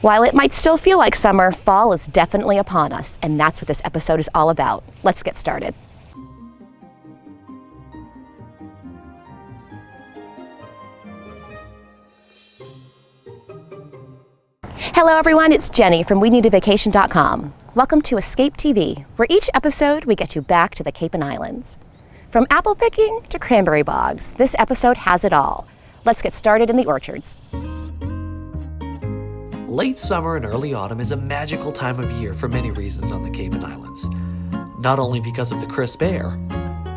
While it might still feel like summer, fall is definitely upon us, and that's what this episode is all about. Let's get started. Hello everyone, it's Jenny from WeNeedaVacation.com. Welcome to EsCape TV, where each episode we get you back to the Cayman Islands. From apple picking to cranberry bogs, this episode has it all. Let's get started in the orchards. Late summer and early autumn is a magical time of year for many reasons on the Cayman Islands. Not only because of the crisp air,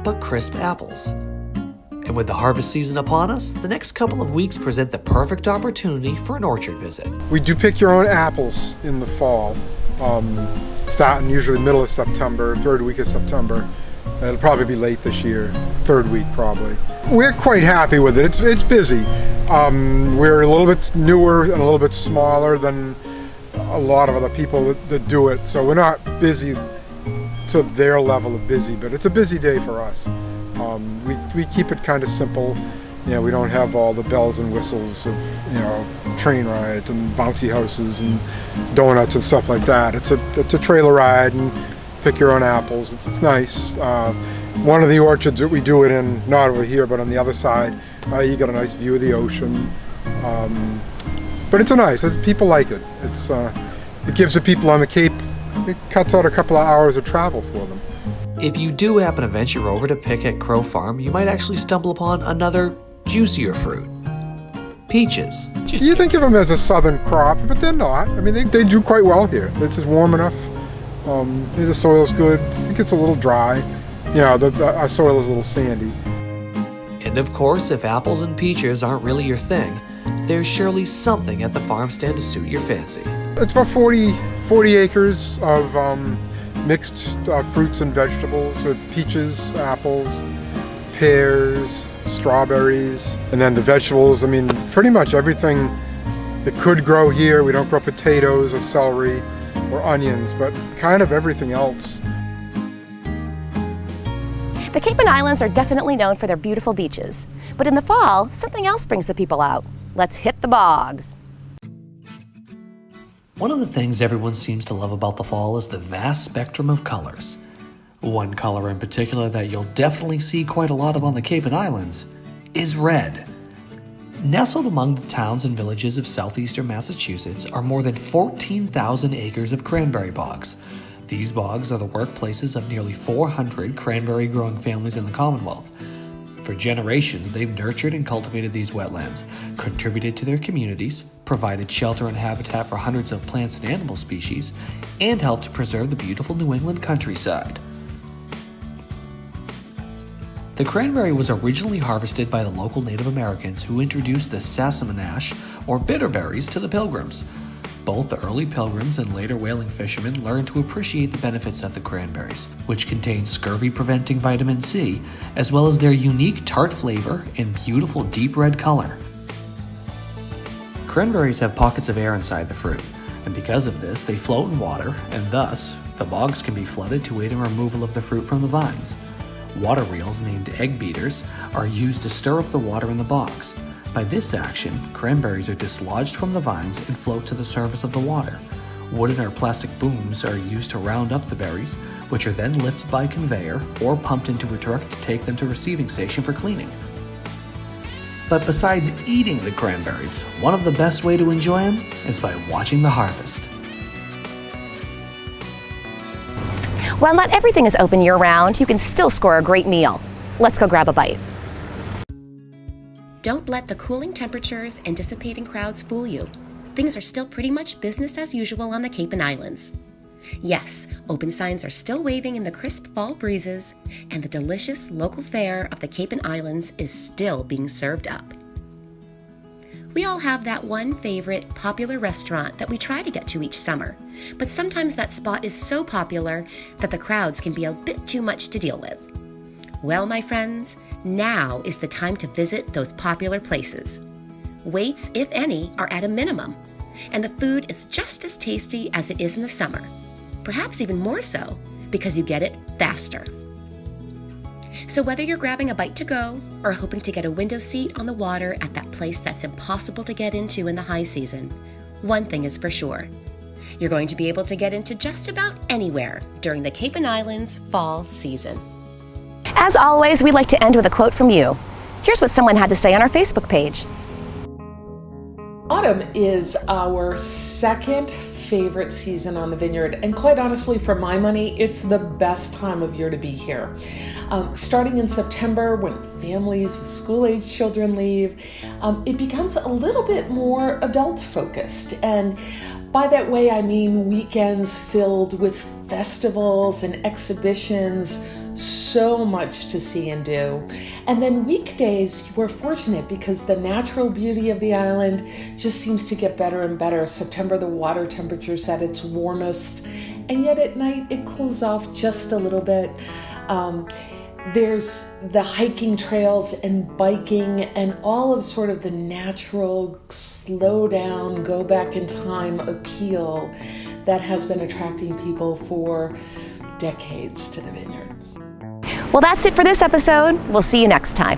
but crisp apples. And with the harvest season upon us, the next couple of weeks present the perfect opportunity for an orchard visit. We do pick your own apples in the fall, starting usually middle of September, third week of September. It'll probably be late this year, third week probably. We're quite happy with it. It's busy. We're a little bit newer and a little bit smaller than a lot of other people that do it, so we're not busy to their level of busy, but it's a busy day for us. We keep it kind of simple. You know, we don't have all the bells and whistles of, train rides and bouncy houses and donuts and stuff like that. It's a trailer ride and pick your own apples. It's nice. One of the orchards that we do it in, not over here, but on the other side, you get a nice view of the ocean. But people like it. It gives the people on the Cape, it cuts out a couple of hours of travel for them. If you do happen to venture over to pick at Crow Farm, you might actually stumble upon another juicier fruit. Peaches. You think of them as a southern crop, but they're not. I mean, they do quite well here. It's warm enough. The soil's good. It gets a little dry. Our soil is a little sandy. And of course, if apples and peaches aren't really your thing, there's surely something at the farm stand to suit your fancy. It's about 40 acres of mixed fruits and vegetables with peaches, apples, pears, strawberries, and then the vegetables. I mean, pretty much everything that could grow here. We don't grow potatoes or celery or onions, but kind of everything else. The Cayman Islands are definitely known for their beautiful beaches, but in the fall, something else brings the people out. Let's hit the bogs. One of the things everyone seems to love about the fall is the vast spectrum of colors. One color in particular that you'll definitely see quite a lot of on the Cayman Islands is red. Nestled among the towns and villages of southeastern Massachusetts are more than 14,000 acres of cranberry bogs. These bogs are the workplaces of nearly 400 cranberry growing families in the Commonwealth. For generations, they've nurtured and cultivated these wetlands, contributed to their communities, provided shelter and habitat for hundreds of plants and animal species, and helped to preserve the beautiful New England countryside. The cranberry was originally harvested by the local Native Americans who introduced the Sassamanash, or bitter berries, to the Pilgrims. Both the early Pilgrims and later whaling fishermen learned to appreciate the benefits of the cranberries, which contain scurvy-preventing vitamin C, as well as their unique tart flavor and beautiful deep red color. Cranberries have pockets of air inside the fruit, and because of this, they float in water, and thus, the bogs can be flooded to aid in removal of the fruit from the vines. Water reels, named egg beaters, are used to stir up the water in the bogs. By this action, cranberries are dislodged from the vines and float to the surface of the water. Wooden or plastic booms are used to round up the berries, which are then lifted by conveyor or pumped into a truck to take them to receiving station for cleaning. But besides eating the cranberries, one of the best way to enjoy them is by watching the harvest. While not everything is open year-round, you can still score a great meal. Let's go grab a bite. Don't let the cooling temperatures and dissipating crowds fool you. Things are still pretty much business as usual on the Cayman Islands. Yes, open signs are still waving in the crisp fall breezes, and the delicious local fare of the Cayman Islands is still being served up. We all have that one favorite popular restaurant that we try to get to each summer, but sometimes that spot is so popular that the crowds can be a bit too much to deal with. Well, my friends, now is the time to visit those popular places. Waits, if any, are at a minimum, and the food is just as tasty as it is in the summer, perhaps even more so, because you get it faster. So whether you're grabbing a bite to go or hoping to get a window seat on the water at that place that's impossible to get into in the high season, one thing is for sure. You're going to be able to get into just about anywhere during the Cayman Islands fall season. As always, we'd like to end with a quote from you. Here's what someone had to say on our Facebook page. Autumn is our second favorite season on the vineyard, and quite honestly, for my money, it's the best time of year to be here. Starting in September, when families with school-age children leave, it becomes a little bit more adult-focused, and by that way I mean weekends filled with festivals and exhibitions, so much to see and do. And then weekdays, we're fortunate because the natural beauty of the island just seems to get better and better. September, the water temperature's at its warmest, and yet at night it cools off just a little bit. There's the hiking trails and biking and all of sort of the natural slow down, go back in time appeal that has been attracting people for decades to the vineyard. Well, that's it for this episode. We'll see you next time.